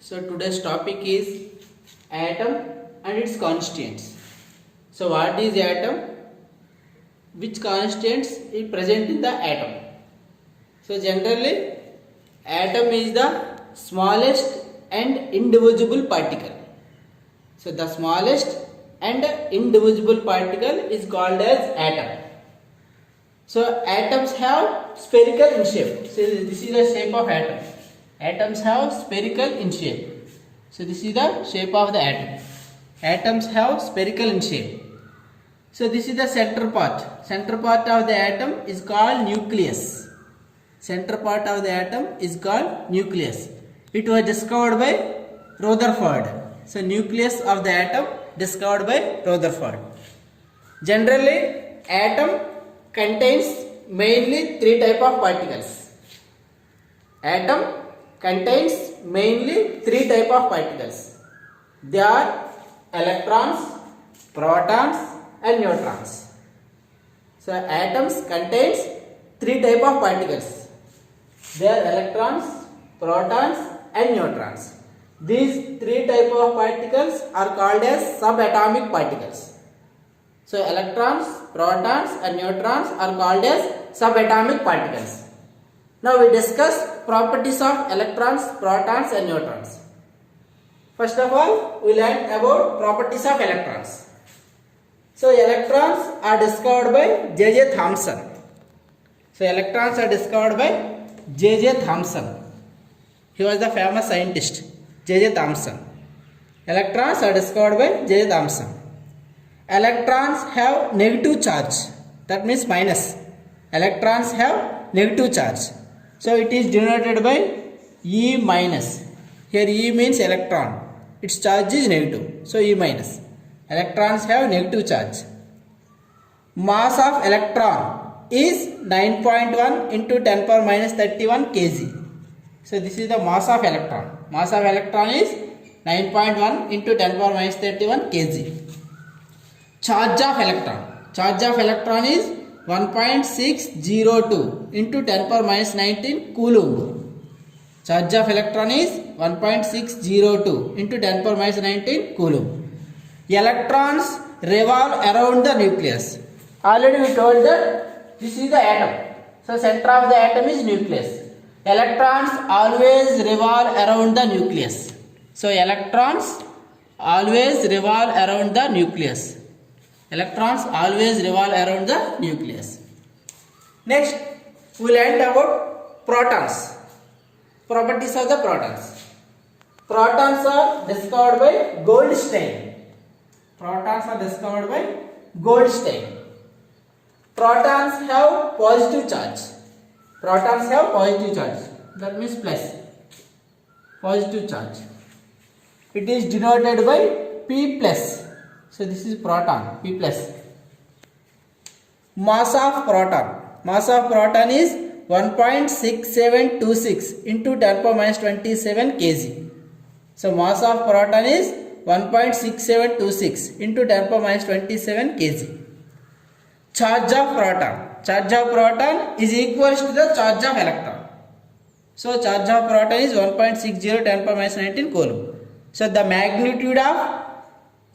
So today's topic is atom and its constituents. So what is atom? Which constituents is present in the atom? So generally atom is the smallest and indivisible particle. So the smallest and indivisible particle is called as atom. So atoms have spherical in shape. So this is the shape of atom. Atoms have spherical in shape. So this is the shape of the atom. Atoms have spherical in shape. So this is the center part. Center part of the atom is called nucleus. Center part of the atom is called nucleus. It was discovered by Rutherford. So nucleus of the atom discovered by Rutherford. Generally atom contains mainly three type of particles. Atom contains mainly three type of particles. They are electrons, protons and neutrons. So atoms contains three type of particles. They are electrons, protons and neutrons. These three type of particles are called as subatomic particles. So electrons, protons and neutrons are called as subatomic particles. Now we discuss properties of electrons, protons and neutrons. First of all, we learn about properties of electrons. So electrons are discovered by J.J. Thomson. So electrons are discovered by J.J. Thomson. He was the famous scientist, J.J. Thomson. Electrons are discovered by J.J. Thomson. Electrons have negative charge, that means minus. Electrons have negative charge. So it is denoted by E minus. Here E means electron. Its charge is negative. So E minus. Electrons have negative charge. Mass of electron is 9.1 into 10 power minus 31 kg. So this is the mass of electron. Mass of electron is 9.1 into 10 power minus 31 kg. Charge of electron. Charge of electron is 1.602 into 10 power minus 19 coulomb. Charge of electron is 1.602 into 10 power minus 19 coulomb. Electrons revolve around the nucleus. Already we told that this is the atom. So center of the atom is nucleus. Electrons always revolve around the nucleus. So electrons always revolve around the nucleus. Electrons always revolve around the nucleus. Next, we learned about protons. Properties of the protons. Protons are discovered by Goldstein. Protons are discovered by Goldstein. Protons have positive charge. Protons have positive charge. That means plus. Positive charge. It is denoted by P plus. So this is proton, P plus. Mass of proton. Mass of proton is 1.6726 into 10 power minus 27 kg. So mass of proton is 1.6726 into 10 power minus 27 kg. Charge of proton. Charge of proton is equal to the charge of electron. So charge of proton is 1.60 10 power minus 19 coulomb. So the magnitude of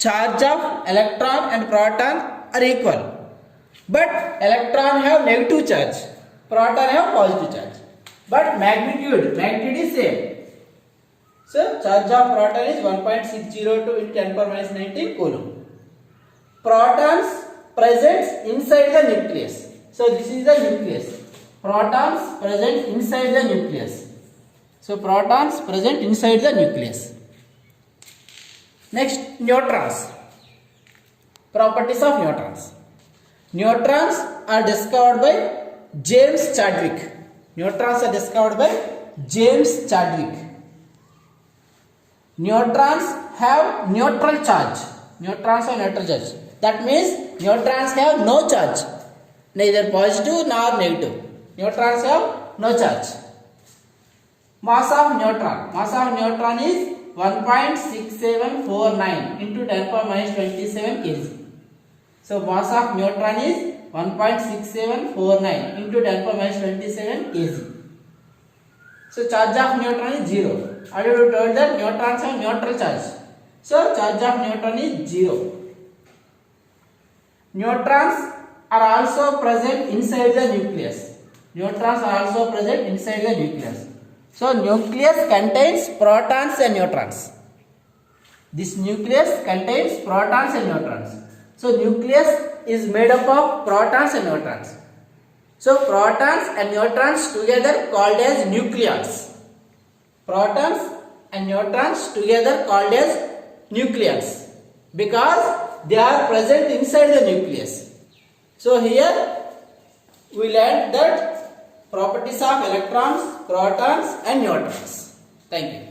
charge of electron and proton are equal. But electron have negative charge. Proton have positive charge. But magnitude is same. So charge of proton is 1.602 into 10 power minus 19 coulomb. Protons present inside the nucleus. So this is the nucleus. Protons present inside the nucleus. So protons present inside the nucleus. Next, neutrons. Properties of neutrons. Neutrons are discovered by James Chadwick. Neutrons are discovered by James Chadwick. Neutrons have neutral charge. Neutrons have neutral charge. That means neutrons have no charge. Neither positive nor negative. Neutrons have no charge. Mass of neutron. Mass of neutron is 1.6749 into 10 power minus 27 kg. So mass of neutron is 1.6749 into 10 power minus 27 kg. So charge of neutron is 0. Already we told that neutrons have neutral charge. So charge of neutron is 0. Neutrons are also present inside the nucleus. Neutrons are also present inside the nucleus. So nucleus contains protons and neutrons. This nucleus contains protons and neutrons. So nucleus is made up of protons and neutrons. So protons and neutrons together called as nucleons. Protons and neutrons together called as nucleons because they are present inside the nucleus. So here we learned that properties of electrons, protons and neutrons. Thank you.